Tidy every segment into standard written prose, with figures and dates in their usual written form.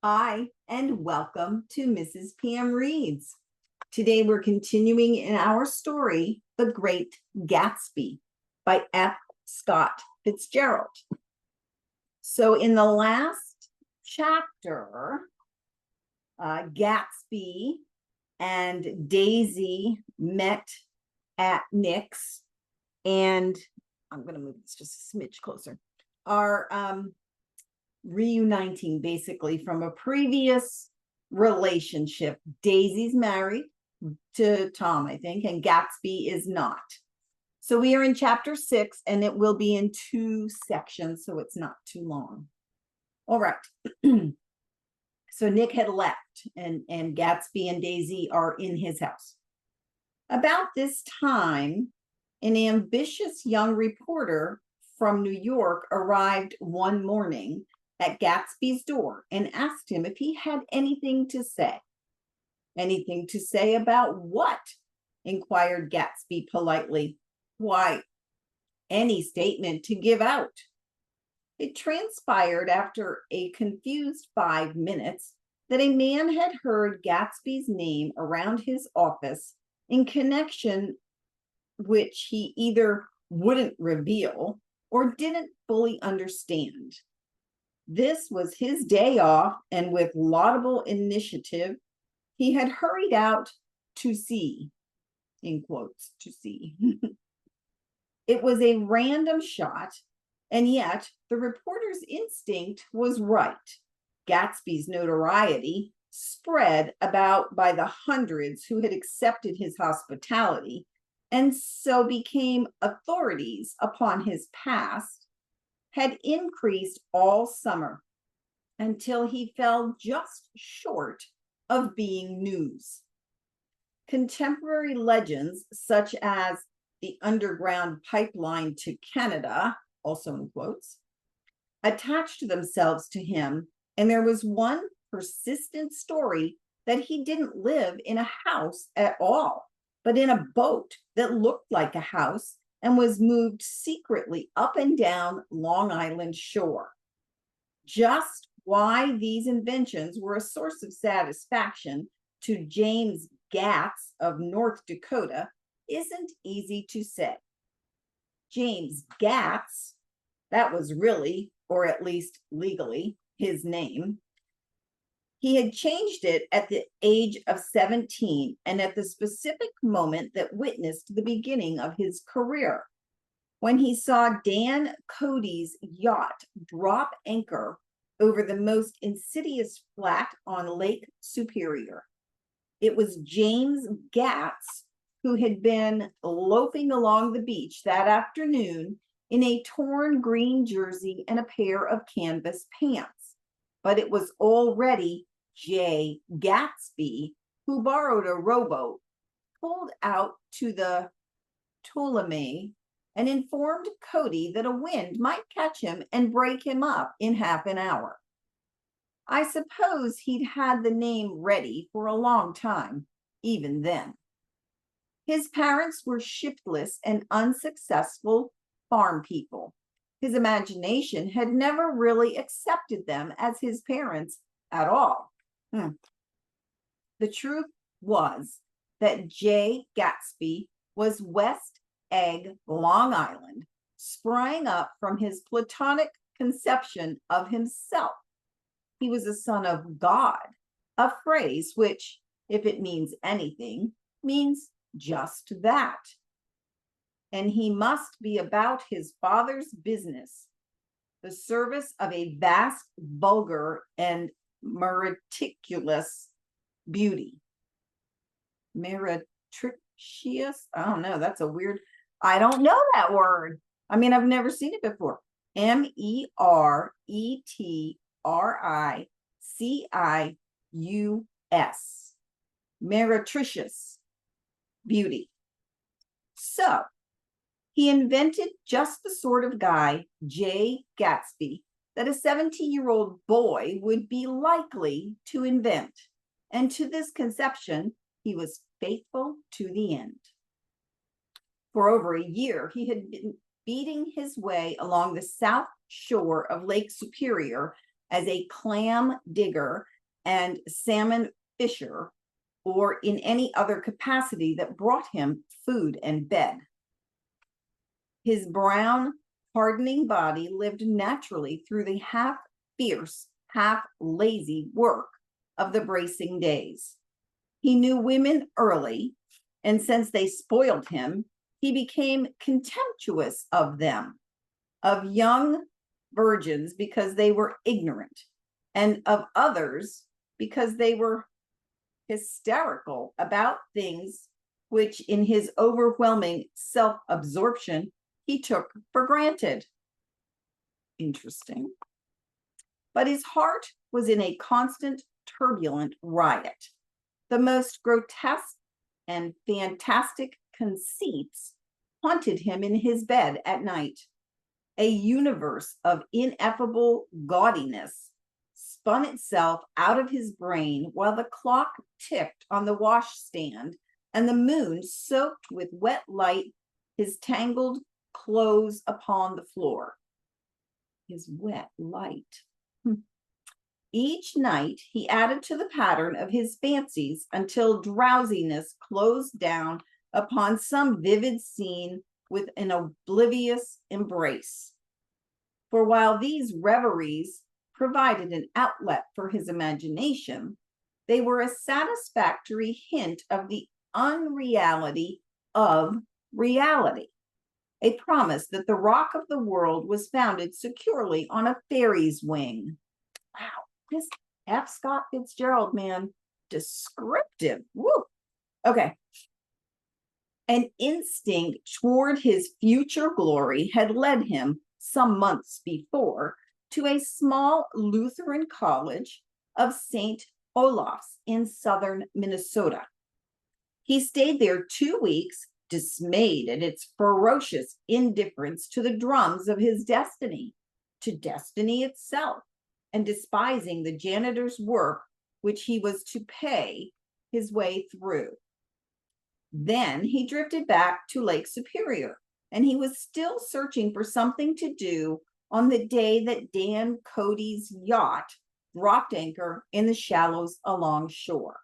Hi, and welcome to Mrs. PM Reads. Today we're continuing in our story, The Great Gatsby by F. Scott Fitzgerald. So in the last chapter, Gatsby and Daisy met at Nick's, and I'm going to move this just a smidge closer, are reuniting basically from a previous relationship. Daisy's married to Tom, I think, and Gatsby is not. So we are in chapter 6, and it will be in 2 sections, so it's not too long. All right. So Nick had left, and Gatsby and Daisy are in his house. About this time, an ambitious young reporter from New York arrived one morning at Gatsby's door and asked him if he had anything to say. Anything to say about what? Inquired Gatsby politely. Why, any statement to give out. It transpired after a confused 5 minutes that a man had heard Gatsby's name around his office in connection which he either wouldn't reveal or didn't fully understand. This was his day off, and with laudable initiative, he had hurried out to see, in quotes, to see. It was a random shot, and yet the reporter's instinct was right. Gatsby's notoriety spread about by the hundreds who had accepted his hospitality, and so became authorities upon his past, had increased all summer until he fell just short of being news. Contemporary legends such as the underground pipeline to Canada, also in quotes, attached themselves to him, and there was one persistent story that he didn't live in a house at all, but in a boat that looked like a house and was moved secretly up and down Long Island shore. Just why these inventions were a source of satisfaction to James Gatz of North Dakota isn't easy to say. James Gatz, that was really, or at least legally, his name. He had changed it at the age of 17 and at the specific moment that witnessed the beginning of his career, when he saw Dan Cody's yacht drop anchor over the most insidious flat on Lake Superior. It was James Gatz who had been loafing along the beach that afternoon in a torn green jersey and a pair of canvas pants. But it was already J. Gatsby who borrowed a rowboat, pulled out to the Ptolemy, and informed Cody that a wind might catch him and break him up in half an hour. I suppose he'd had the name ready for a long time, even then. His parents were shiftless and unsuccessful farm people. His imagination had never really accepted them as his parents at all. The truth was that J. Gatsby was West Egg, Long Island, sprang up from his platonic conception of himself. He was a son of God, a phrase which, if it means anything, means just that. And he must be about his father's business, the service of a vast, vulgar, and meticulous beauty. Meretricious? I don't know. That's a weird, I don't know that word. I mean, I've never seen it before. Meretricious. Meretricious beauty. So he invented just the sort of guy, J. Gatsby, that a 17-year-old boy would be likely to invent. And to this conception, he was faithful to the end. For over a year, he had been beating his way along the south shore of Lake Superior as a clam digger and salmon fisher, or in any other capacity that brought him food and bed. His brown, hardening body lived naturally through the half fierce, half lazy work of the bracing days. He knew women early, and since they spoiled him, he became contemptuous of them, of young virgins because they were ignorant, and of others because they were hysterical about things which, in his overwhelming self-absorption, he took for granted. Interesting. But his heart was in a constant, turbulent riot. The most grotesque and fantastic conceits haunted him in his bed at night. A universe of ineffable gaudiness spun itself out of his brain while the clock ticked on the washstand and the moon soaked with wet light his tangled clothes upon the floor. His wet light. Each night he added to the pattern of his fancies until drowsiness closed down upon some vivid scene with an oblivious embrace. For while these reveries provided an outlet for his imagination, they were a satisfactory hint of the unreality of reality, a promise that the rock of the world was founded securely on a fairy's wing. Wow, this F. Scott Fitzgerald, man, descriptive. Woo. Okay. An instinct toward his future glory had led him some months before to a small Lutheran college of St. Olaf's in southern Minnesota. He stayed there 2 weeks, dismayed at its ferocious indifference to the drums of his destiny, to destiny itself, and despising the janitor's work which he was to pay his way through. Then he drifted back to Lake Superior, and he was still searching for something to do on the day that Dan Cody's yacht dropped anchor in the shallows along shore.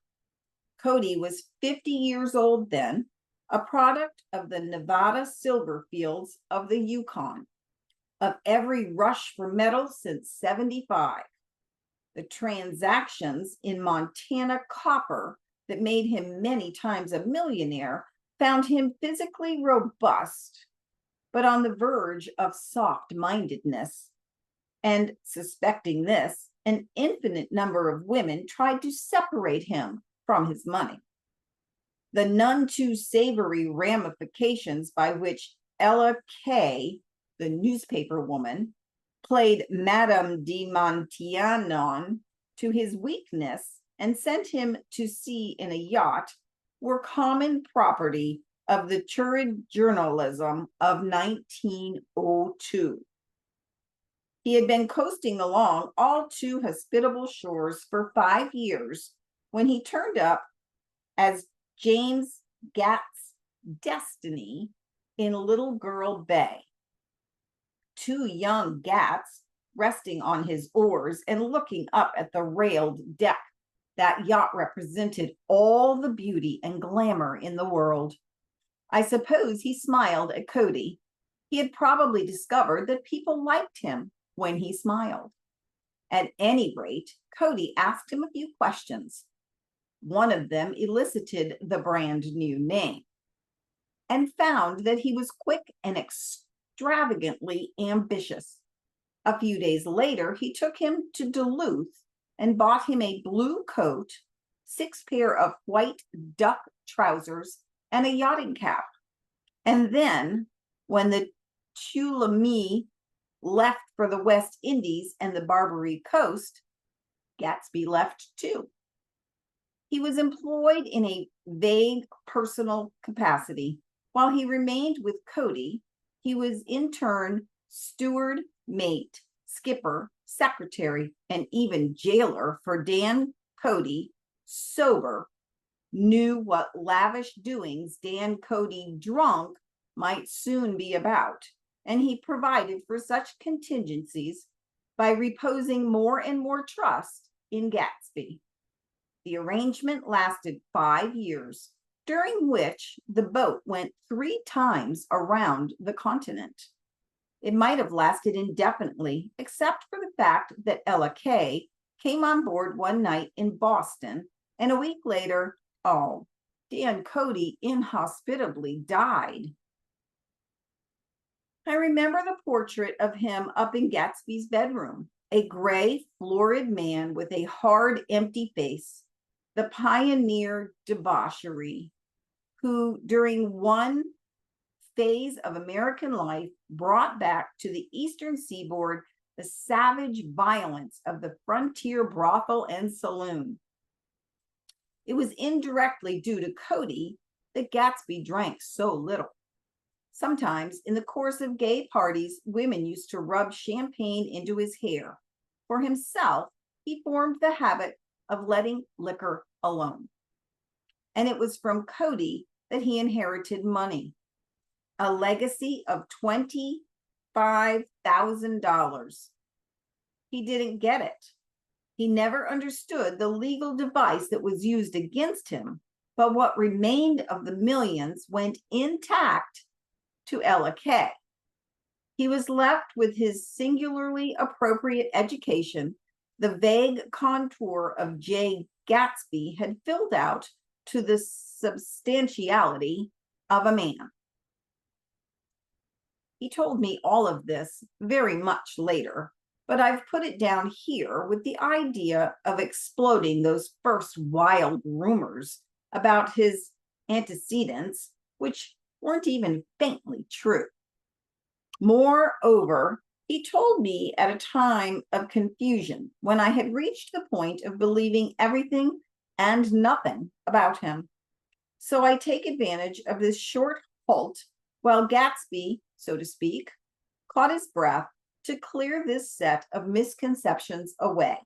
Cody was 50 years old then, a product of the Nevada silver fields of the Yukon, of every rush for metal since 75. The transactions in Montana copper that made him many times a millionaire found him physically robust, but on the verge of soft-mindedness. And suspecting this, an infinite number of women tried to separate him from his money. The none too savory ramifications by which Ella Kay, the newspaper woman, played Madame de Montianon to his weakness and sent him to sea in a yacht were common property of the turrid journalism of 1902. He had been coasting along all too hospitable shores for 5 years when he turned up as James Gatz' destiny in Little Girl Bay. 2 young Gatz, resting on his oars and looking up at the railed deck, that yacht represented all the beauty and glamour in the world. I suppose he smiled at Cody. He had probably discovered that people liked him when he smiled. At any rate, Cody asked him a few questions. One of them elicited the brand new name and found that he was quick and extravagantly ambitious. A few days later, he took him to Duluth and bought him a blue coat, 6 pair of white duck trousers, and a yachting cap. And then, when the Tuolumne left for the West Indies and the Barbary Coast, Gatsby left too. He was employed in a vague personal capacity. While he remained with Cody, he was in turn steward, mate, skipper, secretary, and even jailer for Dan Cody, sober, knew what lavish doings Dan Cody drunk might soon be about, and he provided for such contingencies by reposing more and more trust in Gatsby. The arrangement lasted 5 years, during which the boat went 3 times around the continent. It might have lasted indefinitely, except for the fact that Ella Kay came on board one night in Boston, and a week later, Dan Cody inhospitably died. I remember the portrait of him up in Gatsby's bedroom, a gray, florid man with a hard, empty face, the pioneer debauchery, who during one phase of American life brought back to the eastern seaboard the savage violence of the frontier brothel and saloon. It was indirectly due to Cody that Gatsby drank so little. Sometimes, in the course of gay parties, women used to rub champagne into his hair. For himself, he formed the habit of letting liquor alone. And it was from Cody that he inherited money, a legacy of $25,000. He didn't get it. He never understood the legal device that was used against him, but what remained of the millions went intact to Ella Kay. He was left with his singularly appropriate education, the vague contour of J. Gatsby had filled out to the substantiality of a man. He told me all of this very much later, but I've put it down here with the idea of exploding those first wild rumors about his antecedents, which weren't even faintly true. Moreover, he told me at a time of confusion when I had reached the point of believing everything and nothing about him. So I take advantage of this short halt while Gatsby, so to speak, caught his breath to clear this set of misconceptions away.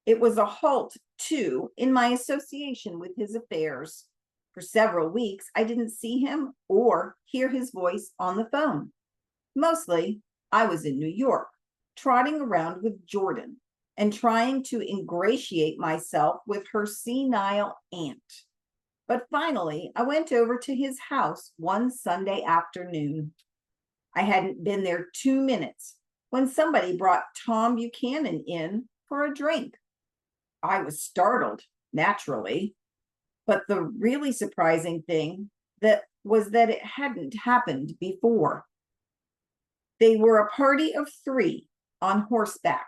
It was a halt, too, in my association with his affairs. For several weeks, I didn't see him or hear his voice on the phone. Mostly, I was in New York, trotting around with Jordan and trying to ingratiate myself with her senile aunt. But finally, I went over to his house one Sunday afternoon. I hadn't been there 2 minutes when somebody brought Tom Buchanan in for a drink. I was startled, naturally, but the really surprising thing was that it hadn't happened before. They were a party of 3 on horseback,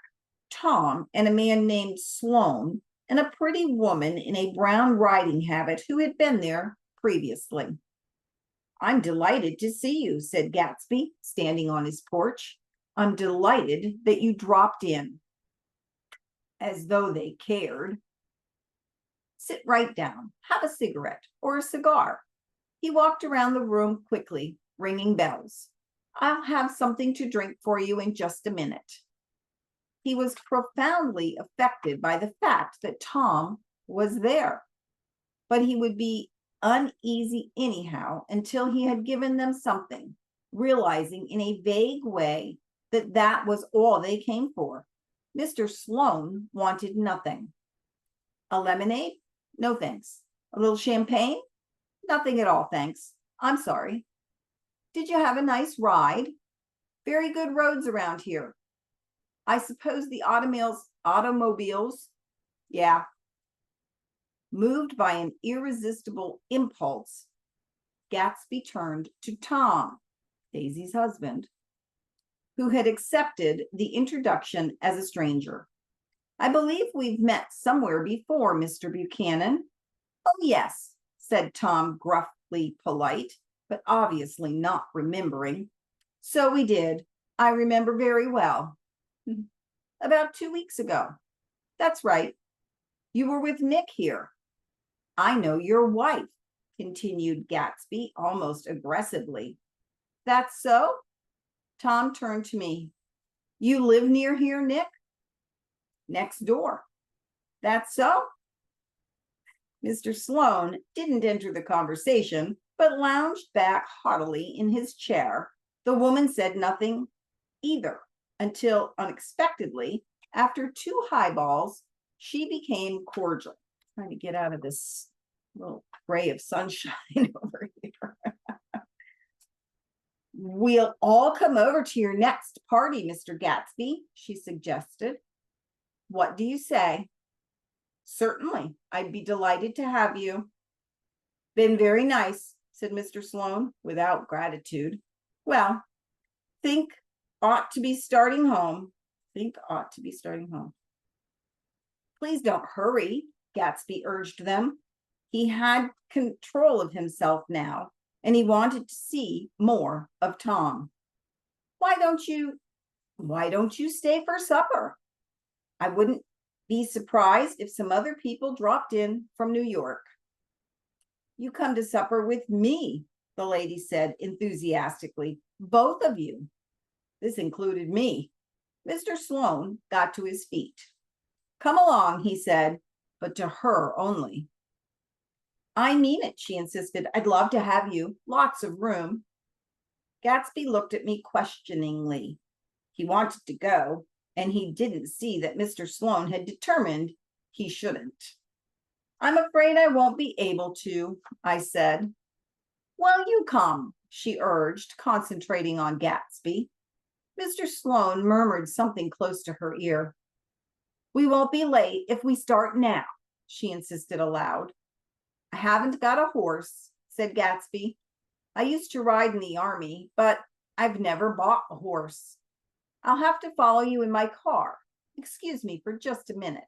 Tom and a man named Sloan, and a pretty woman in a brown riding habit who had been there previously. "I'm delighted to see you," said Gatsby, standing on his porch. "I'm delighted that you dropped in." As though they cared. "Sit right down. Have a cigarette or a cigar." He walked around the room quickly, ringing bells. "I'll have something to drink for you in just a minute." He was profoundly affected by the fact that Tom was there, but he would be uneasy anyhow until he had given them something, realizing in a vague way that that was all they came for. Mr. Sloan wanted nothing. "A lemonade? No, thanks. A little champagne? Nothing at all, thanks. I'm sorry. Did you have a nice ride? Very good roads around here. I suppose the automobiles? Yeah." Moved by an irresistible impulse, Gatsby turned to Tom, Daisy's husband, who had accepted the introduction as a stranger. "I believe we've met somewhere before, Mr. Buchanan." "Oh, yes," said Tom, gruffly polite, but obviously not remembering. "So we did. I remember very well. About 2 weeks ago. That's right. You were with Nick here. I know your wife," continued Gatsby almost aggressively. "That's so?" Tom turned to me. "You live near here, Nick?" "Next door." "That's so?" Mr. Sloan didn't enter the conversation, but lounged back haughtily in his chair. The woman said nothing either, until unexpectedly, after 2 highballs, she became cordial. Trying to get out of this little ray of sunshine over here. We'll all come over to your next party, Mr. Gatsby, she suggested. What do you say? Certainly, I'd be delighted to have you. Been very nice, said Mr. Sloane, without gratitude. Well, think ought to be starting home. Please don't hurry, Gatsby urged them. He had control of himself now, and he wanted to see more of Tom. Why don't you stay for supper? I wouldn't be surprised if some other people dropped in from New York. You come to supper with me, the lady said enthusiastically. Both of you. This included me. Mr. Sloane got to his feet. Come along, he said, but to her only. I mean it, she insisted. I'd love to have you. Lots of room. Gatsby looked at me questioningly. He wanted to go, and he didn't see that Mr. Sloane had determined he shouldn't. I'm afraid I won't be able to, I said. Well, you come, she urged, concentrating on Gatsby. Mr. Sloane murmured something close to her ear. We won't be late if we start now, she insisted aloud. I haven't got a horse, said Gatsby. I used to ride in the army, but I've never bought a horse. I'll have to follow you in my car. Excuse me for just a minute.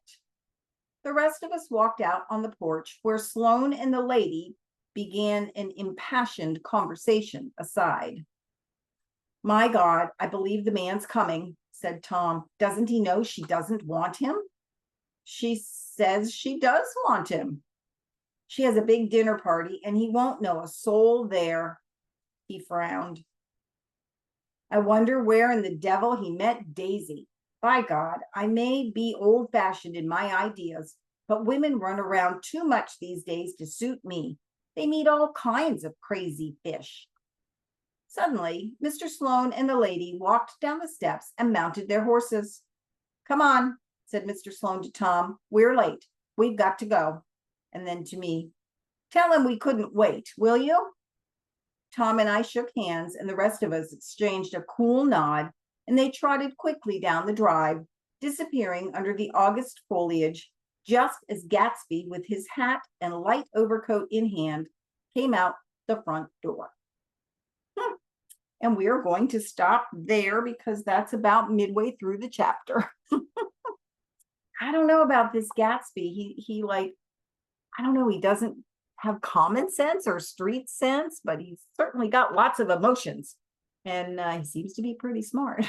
The rest of us walked out on the porch where Sloane and the lady began an impassioned conversation aside. My God, I believe the man's coming, said Tom. Doesn't he know she doesn't want him? She says she does want him. She has a big dinner party and he won't know a soul there. He frowned. I wonder where in the devil he met Daisy. By God, I may be old-fashioned in my ideas, but women run around too much these days to suit me. They meet all kinds of crazy fish. Suddenly, Mr. Sloane and the lady walked down the steps and mounted their horses. Come on, said Mr. Sloane to Tom. We're late. We've got to go. And then to me, tell him we couldn't wait, will you? Tom and I shook hands, and the rest of us exchanged a cool nod, and they trotted quickly down the drive, disappearing under the August foliage, just as Gatsby, with his hat and light overcoat in hand, came out the front door. And we are going to stop there because that's about midway through the chapter. I don't know about this Gatsby. He like, I don't know, he doesn't have common sense or street sense, but he's certainly got lots of emotions. And he seems to be pretty smart.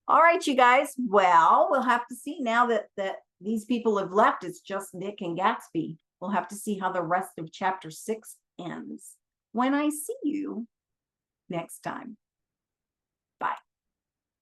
All right, you guys. Well, we'll have to see now that these people have left. It's just Nick and Gatsby. We'll have to see how the rest of chapter 6 ends when I see you next time.